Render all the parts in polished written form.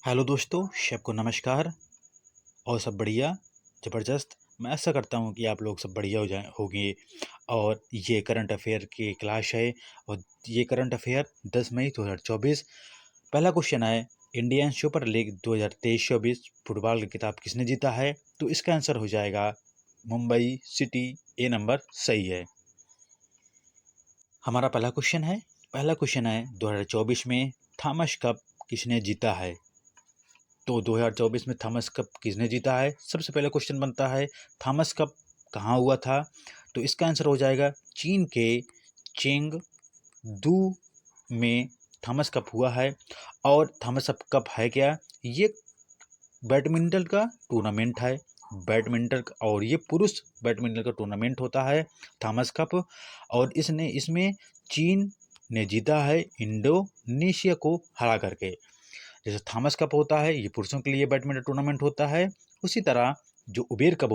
Hello दोस्तों, सबको नमस्कार। और सब बढ़िया, ज़बरदस्त। मैं आशा करता हूँ कि आप लोग सब बढ़िया होंगे। और ये करंट अफेयर की क्लास है। और ये करंट अफेयर 10 मई 2024। पहला क्वेश्चन है, इंडियन सुपर लीग 2023-24 फुटबॉल की किताब किसने जीता है? तो इसका आंसर हो जाएगा मुंबई सिटी। ए नंबर सही है। हमारा पहला क्वेश्चन है 2024 में थॉमस कप किसने जीता है? तो 2024 में थॉमस कप किसने जीता है? सबसे पहले क्वेश्चन बनता है, थॉमस कप कहाँ हुआ था? तो इसका आंसर हो जाएगा चीन के चेंगदू में थॉमस कप हुआ है। और थॉमस कप है क्या? ये बैडमिंटन का टूर्नामेंट है। और ये पुरुष बैडमिंटन का टूर्नामेंट होता है, थॉमस कप। और इसमें चीन ने जीता है इंडोनेशिया को हरा करके। जैसे थॉमस कप होता है, ये पुरुषों के लिए बैडमिंटन टूर्नामेंट होता है। उसी तरह जो उबेर कप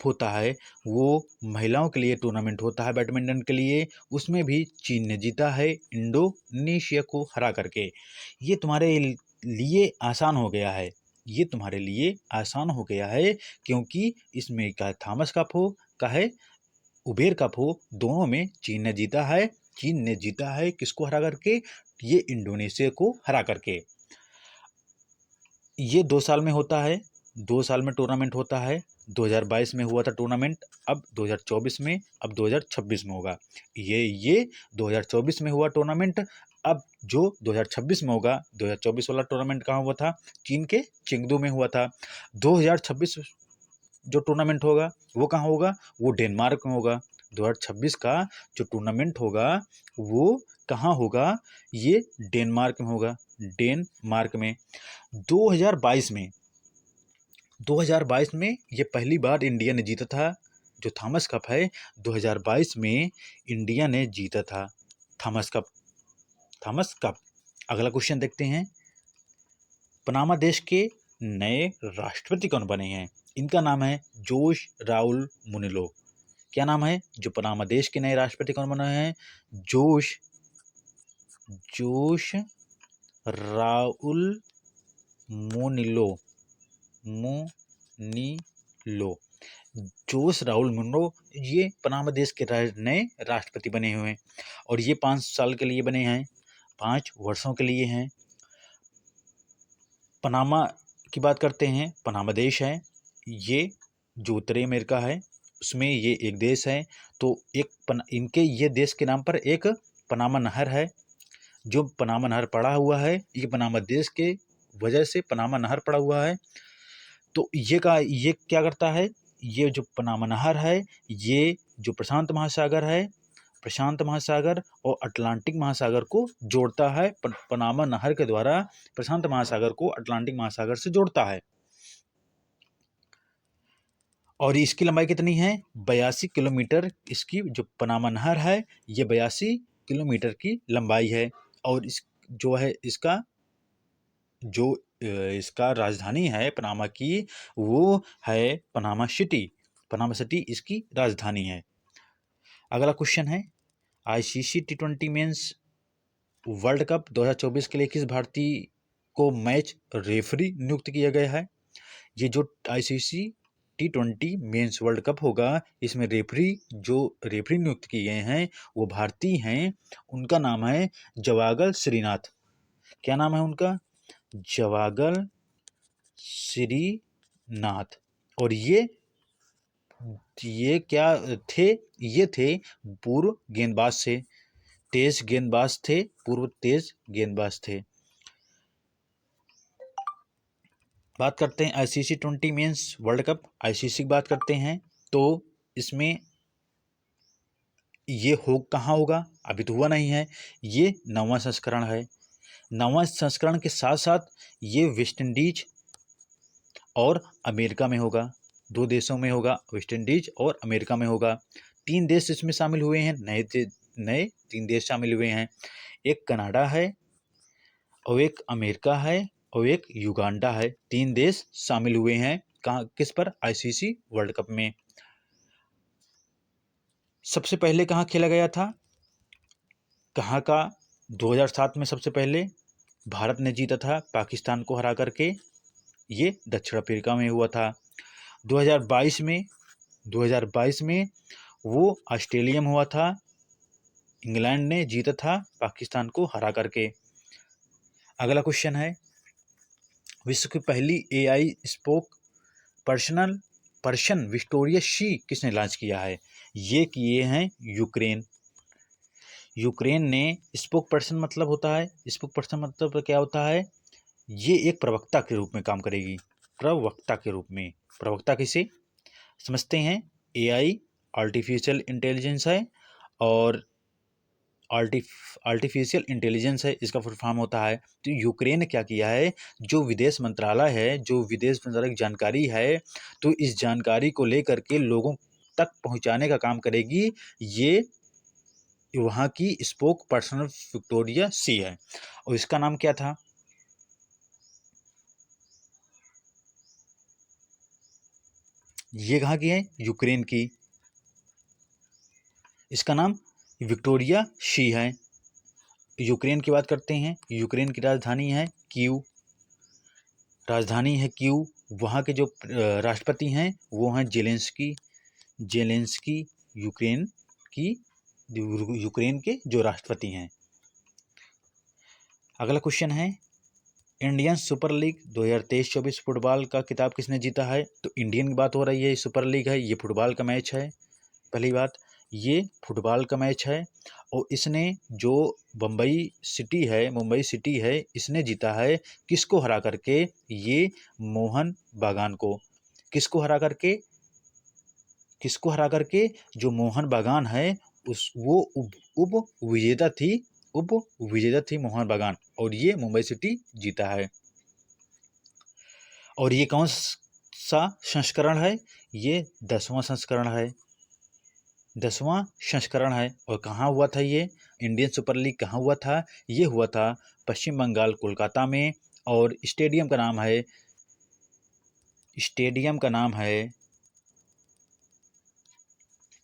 होता है, वो महिलाओं के लिए टूर्नामेंट होता है बैडमिंटन के लिए। उसमें भी चीन ने जीता है इंडोनेशिया को हरा करके। ये तुम्हारे लिए आसान हो गया है। ये तुम्हारे लिए आसान हो गया है, क्योंकि इसमें चाहे थॉमस कप हो चाहे उबेर कप हो, दोनों में चीन ने जीता है। चीन ने जीता है किसको हरा करके? ये इंडोनेशिया को हरा करके। ये 2 साल में होता है, 2 साल में टूर्नामेंट होता है। 2022 में हुआ था टूर्नामेंट, अब 2024 में, अब 2026 में होगा। ये 2024 में हुआ टूर्नामेंट। अब जो 2026 में होगा, 2024 वाला टूर्नामेंट कहाँ हुआ था? चीन के चेंगदू में हुआ था। 2026 जो टूर्नामेंट होगा वो कहाँ होगा? वो डेनमार्क में होगा। 2026 का जो टूर्नामेंट होगा वो कहाँ होगा? ये डेनमार्क में होगा, डेनमार्क में। 2022 में 2022 में ये पहली बार इंडिया ने जीता था। जो थॉमस कप है, 2022 में इंडिया ने जीता था थॉमस कप। अगला क्वेश्चन देखते हैं, पनामा देश के नए राष्ट्रपति कौन बने हैं? इनका नाम है जोश राउल मुनिलो। क्या नाम है? जो पनामा देश के नए राष्ट्रपति कौन बने हैं? जोश जोश राउल मुनिलो मुनिलो जोश राउल मुनिलो ये पनामा देश के नए राष्ट्रपति बने हुए हैं। और ये 5 साल के लिए बने हैं, 5 वर्षों के लिए हैं। पनामा की बात करते हैं, पनामा देश है, ये जो उत्तरी अमेरिका है उसमें ये एक देश है। तो इनके ये देश के नाम पर एक पनामा नहर है। जो पनामा नहर पड़ा हुआ है, ये पनामा देश के वजह से पनामा नहर पड़ा हुआ है। तो ये क्या करता है? ये जो पनामा नहर है, ये जो प्रशांत महासागर और अटलांटिक महासागर को जोड़ता है। पनामा नहर के द्वारा प्रशांत महासागर को अटलांटिक महासागर से जोड़ता है। और इसकी लंबाई कितनी है? 82 किलोमीटर। इसकी जो पनामा नहर है, ये 82 किलोमीटर की लंबाई है। और जो है इसका राजधानी है पनामा की, वो है पनामा सिटी इसकी राजधानी है। अगला क्वेश्चन है, ICC T20 mains world cup 2024 के लिए किस भारतीय को मैच रेफरी नियुक्त किया गया है? ये जो ICC T20 mains world cup होगा, इसमें रेफरी नियुक्त किए गए हैं वो भारतीय हैं। उनका नाम है जवागल श्रीनाथ। क्या नाम है उनका? जवागल श्रीनाथ। और ये क्या थे? ये थे पूर्व तेज गेंदबाज थे। बात करते हैं ICC T20 mains world cup, ICC की बात करते हैं। तो इसमें ये कहाँ होगा? अभी तो हुआ नहीं है। ये 9वां संस्करण है। 9वां संस्करण के साथ साथ ये वेस्ट इंडीज और अमेरिका में होगा। 2 देशों में होगा, वेस्ट इंडीज और अमेरिका में होगा। 3 देश इसमें शामिल हुए हैं, नए 3 देश शामिल हुए हैं। एक कनाडा है, और एक अमेरिका है, और एक युगांडा है। 3 देश शामिल हुए हैं किस पर? आईसीसी वर्ल्ड कप में। सबसे पहले कहाँ खेला गया था? कहाँ का 2007 में सबसे पहले भारत ने जीता था पाकिस्तान को हरा करके, ये दक्षिण अफ्रीका में हुआ था। 2022 में वो ऑस्ट्रेलिया में हुआ था, इंग्लैंड ने जीता था पाकिस्तान को हरा करके। अगला क्वेश्चन है, विश्व की पहली AI spoke person Victoria she किसने लॉन्च किया है? ये किए हैं यूक्रेन ने। स्पोक पर्सन मतलब होता है, स्पोक पर्सन मतलब क्या होता है, ये एक प्रवक्ता के रूप में काम करेगी, प्रवक्ता के रूप में। प्रवक्ता किसे समझते हैं? AI आर्टिफिशियल इंटेलिजेंस है, और आर्टिफिशियल इंटेलिजेंस है, इसका फुल फॉर्म होता है। तो यूक्रेन ने क्या किया है, जो विदेश मंत्रालय है, जो विदेश मंत्रालय की जानकारी है, तो इस जानकारी को लेकर के लोगों तक पहुंचाने का काम करेगी। ये वहाँ की स्पोक पर्सन विक्टोरिया सी है, और इसका नाम क्या था? ये कहाँ की है? यूक्रेन की। इसका नाम विक्टोरिया शी है। यूक्रेन की बात करते हैं। यूक्रेन की राजधानी है कीव। वहाँ के जो राष्ट्रपति हैं वो हैं जेलेंस्की यूक्रेन के जो राष्ट्रपति हैं। अगला क्वेश्चन है, इंडियन सुपर लीग 2023-24 फुटबॉल का खिताब किसने जीता है? तो इंडियन की बात हो रही है, सुपर लीग है, ये फुटबॉल का मैच है। पहली बात, ये फुटबॉल का मैच है, और इसने जो मुंबई सिटी है, इसने जीता है किसको हरा करके? ये मोहन बागान को। किसको हरा करके? जो मोहन बागान है वो उप विजेता थी मोहन बागान, और ये मुंबई सिटी जीता है। और ये कौन सा संस्करण है? ये 10वां संस्करण है। और कहाँ हुआ था ये इंडियन सुपर लीग? कहाँ हुआ था? ये हुआ था पश्चिम बंगाल, कोलकाता में। और स्टेडियम का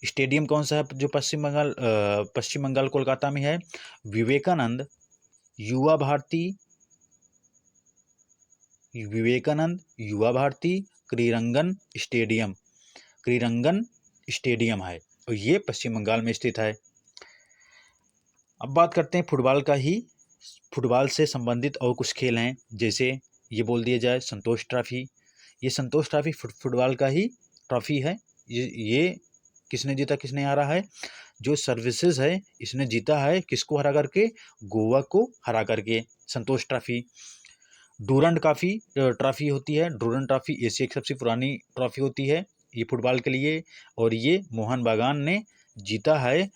स्टेडियम कौन सा है जो पश्चिम बंगाल कोलकाता में है? विवेकानंद युवा भारती क्रीरंगन स्टेडियम है, और ये पश्चिम बंगाल में स्थित है। अब बात करते हैं फुटबॉल से संबंधित और कुछ खेल हैं, जैसे ये बोल दिया जाए संतोष ट्रॉफी। ये संतोष ट्रॉफी फुटबॉल का ही ट्रॉफी है। ये किसने जीता, किसने हारा है? जो सर्विसेज है, इसने जीता है किसको हरा करके? गोवा को हरा करके। संतोष ट्रॉफी। डूरंड ट्रॉफी होती है। डूरंड ट्रॉफी एशिया की सबसे पुरानी ट्रॉफी होती है, ये फुटबॉल के लिए। और ये मोहन बागान ने जीता है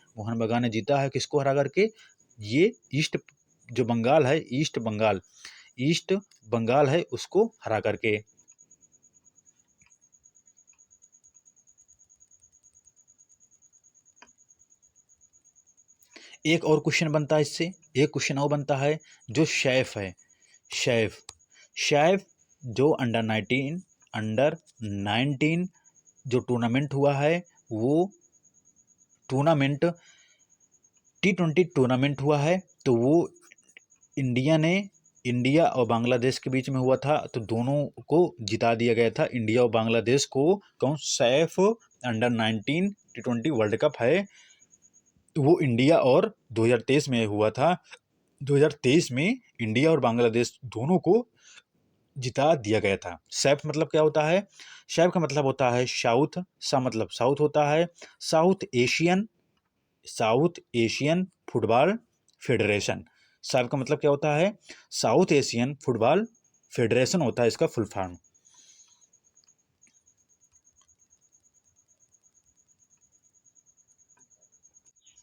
किसको हरा करके? ये ईस्ट बंगाल है, उसको हरा करके। एक और क्वेश्चन बनता है इससे, एक क्वेश्चन और बनता है जो शेफ है। शेफ जो अंडर 19 जो टूर्नामेंट हुआ है, वो टूर्नामेंट T20 टूर्नामेंट हुआ है। तो वो इंडिया और बांग्लादेश के बीच में हुआ था, तो दोनों को जिता दिया गया था, इंडिया और बांग्लादेश को। कौन? Saif under 19 T20 world cup है, वो इंडिया और 2023 में हुआ था। 2023 में इंडिया और बांग्लादेश दोनों को जिता दिया गया था। सैफ मतलब क्या होता है? सैफ का मतलब होता है साउथ, सा मतलब साउथ होता है, south Asian football federation. Saif का मतलब क्या होता है? साउथ एशियन फुटबॉल फेडरेशन होता है इसका फुल फॉर्म।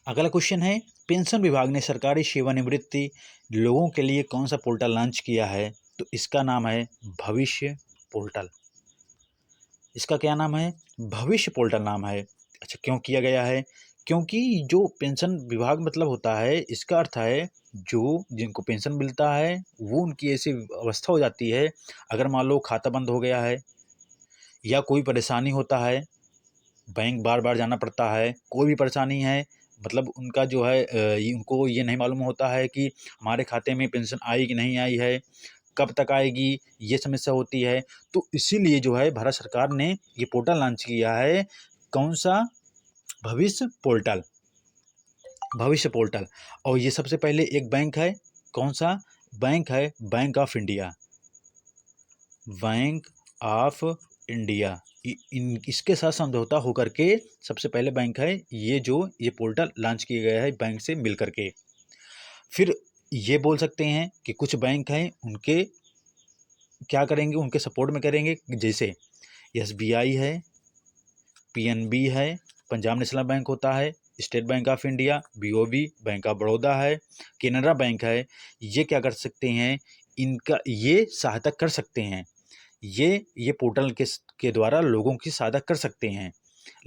अगला क्वेश्चन है, पेंशन विभाग ने सरकारी सेवानिवृत्ति लोगों के लिए कौन सा पोर्टल लॉन्च किया है? तो इसका नाम है भविष्य पोर्टल। इसका क्या नाम है? भविष्य पोर्टल नाम है। अच्छा, क्यों किया गया है? क्योंकि जो पेंशन विभाग मतलब होता है, इसका अर्थ है जो जिनको पेंशन मिलता है वो उनकी ऐसी अवस्था हो जाती है, अगर मान लो खाता बंद हो गया है या कोई परेशानी होता है, बैंक बार बार जाना पड़ता है, कोई भी परेशानी है, मतलब उनका जो है उनको ये नहीं मालूम होता है कि हमारे खाते में पेंशन आई कि नहीं आई है, कब तक आएगी, ये समस्या होती है। तो इसीलिए जो है भारत सरकार ने ये पोर्टल लॉन्च किया है। कौन सा? भविष्य पोर्टल। भविष्य पोर्टल। और ये सबसे पहले एक बैंक है, कौन सा बैंक है? Bank of India. Bank of India इसके साथ समझौता होकर के सबसे पहले बैंक है ये पोर्टल लॉन्च किया गया है बैंक से मिल करके। फिर ये बोल सकते हैं कि कुछ बैंक हैं उनके क्या करेंगे, उनके सपोर्ट में करेंगे, जैसे एसबीआई है, पीएनबी है, पंजाब नेशनल बैंक होता है, state bank of India, BOB, bank of Baroda है, केनरा बैंक है। ये क्या कर सकते हैं, इनका ये सहायता कर सकते हैं, ये पोर्टल के द्वारा लोगों की सहायता कर सकते हैं।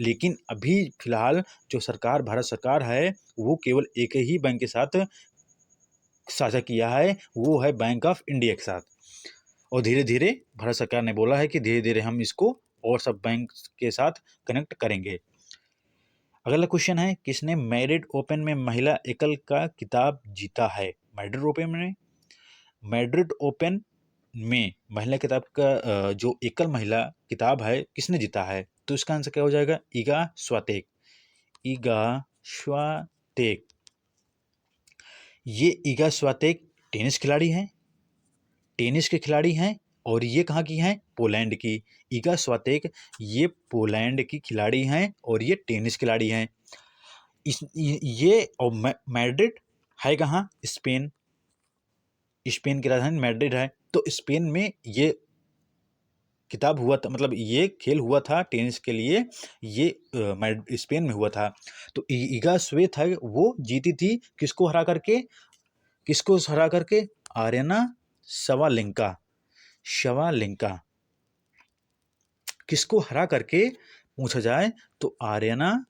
लेकिन अभी फिलहाल जो सरकार, भारत सरकार है, वो केवल एक ही बैंक के साथ साझा किया है, वो है बैंक ऑफ इंडिया के साथ। और धीरे धीरे भारत सरकार ने बोला है कि धीरे धीरे हम इसको और सब बैंक के साथ कनेक्ट करेंगे। अगला क्वेश्चन है, किसने मैरिड ओपन में महिला एकल का खिताब जीता है? मैड्रिड ओपन में महिला किताब का जो एकल महिला किताब है, किसने जीता है? तो इसका आंसर क्या हो जाएगा? ईगा स्वातेक। ईगा स्वातेक। ये ईगा स्वातेक टेनिस खिलाड़ी हैं, टेनिस के खिलाड़ी हैं, और ये कहाँ की हैं? पोलैंड की। ईगा स्वातेक ये पोलैंड की खिलाड़ी हैं और ये टेनिस खिलाड़ी हैं। ये और मैड्रिड है कहाँ? स्पेन। स्पेन की राजधानी मैड्रिड है। तो स्पेन में ये किताब हुआ था, मतलब ये खेल हुआ था टेनिस के लिए, ये स्पेन में हुआ था। तो ईगा स्वेत है वो जीती थी, किसको हरा करके? किसको हरा करके? आर्यना सवालेंका। शवालेंका किसको हरा करके पूछा जाए तो आर्यना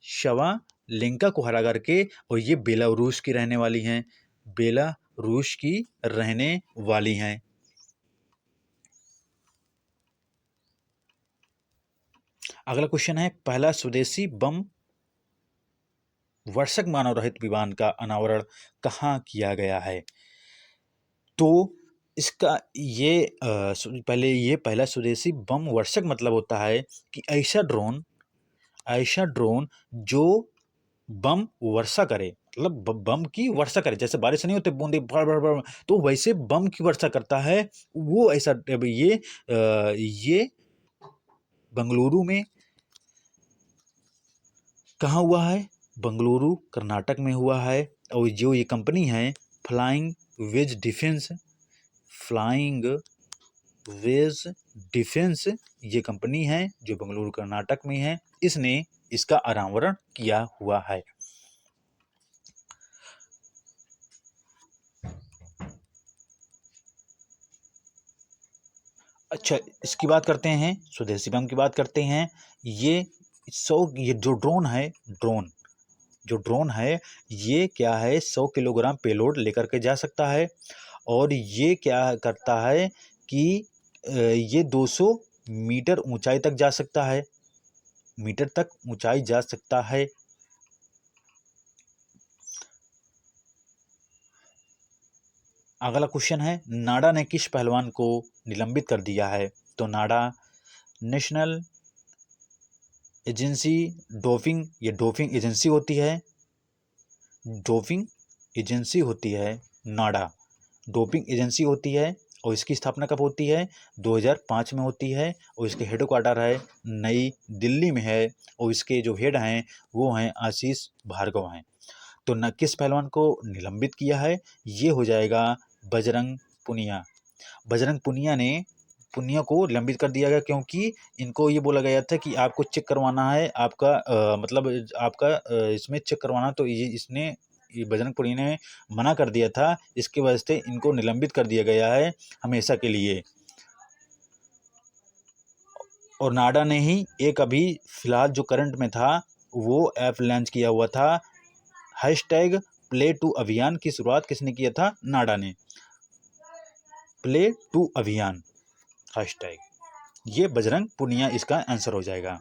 शवालेंका को हरा करके। और ये बेलारूस की रहने वाली हैं, बेलारूस की रहने वाली हैं। अगला क्वेश्चन है, पहला स्वदेशी बम वर्षक मानव रहित विमान का अनावरण कहाँ किया गया है? तो इसका ये पहला स्वदेशी बम वर्षक मतलब होता है कि ऐसा ड्रोन जो बम वर्षा करे, मतलब बम की वर्षा करे। जैसे बारिश नहीं होते बूंदे भड़ भड़ भड़, तो वैसे बम की वर्षा करता है वो। ऐसा ये बंगलुरु में कहाँ हुआ है? बंगलुरु कर्नाटक में हुआ है। और जो ये कंपनी है फ्लाइंग वेज डिफेंस, ये कंपनी है जो बंगलुरु कर्नाटक में है, इसने इसका अनावरण किया हुआ है। अच्छा, इसकी बात करते हैं, स्वदेशी बम की बात करते हैं। ये जो ड्रोन है ये क्या है, 100 किलोग्राम पेलोड लेकर के जा सकता है। और ये क्या करता है कि ये 200 मीटर ऊंचाई तक जा सकता है, मीटर तक ऊंचाई जा सकता है। अगला क्वेश्चन है, नाडा ने किस पहलवान को निलंबित कर दिया है? तो नाडा नेशनल एजेंसी डोपिंग, ये डोपिंग एजेंसी होती है, डोपिंग एजेंसी होती है नाडा, डोपिंग एजेंसी होती है। और इसकी स्थापना कब होती है? 2005 में होती है। और इसके हेडक्वार्टर है नई दिल्ली में है। और इसके जो हेड हैं वो हैं आशीष भार्गव हैं। तो न किस पहलवान को निलंबित किया है? ये हो जाएगा बजरंग पुनिया। बजरंग पुनिया को निलंबित कर दिया गया, क्योंकि इनको ये बोला गया था कि आपको चेक करवाना है, आपका मतलब आपका इसमें चेक करवाना। तो ये बजरंग पुनिया ने मना कर दिया था, इसकी वजह से इनको निलंबित कर दिया गया है हमेशा के लिए। और नाडा ने ही एक अभी फिलहाल जो करंट में था वो ऐप लॉन्च किया हुआ था, #Play2 अभियान की शुरुआत किसने किया था? नाडा ने। Play2 अभियान हैशटैग, ये बजरंग पुनिया इसका आंसर हो जाएगा।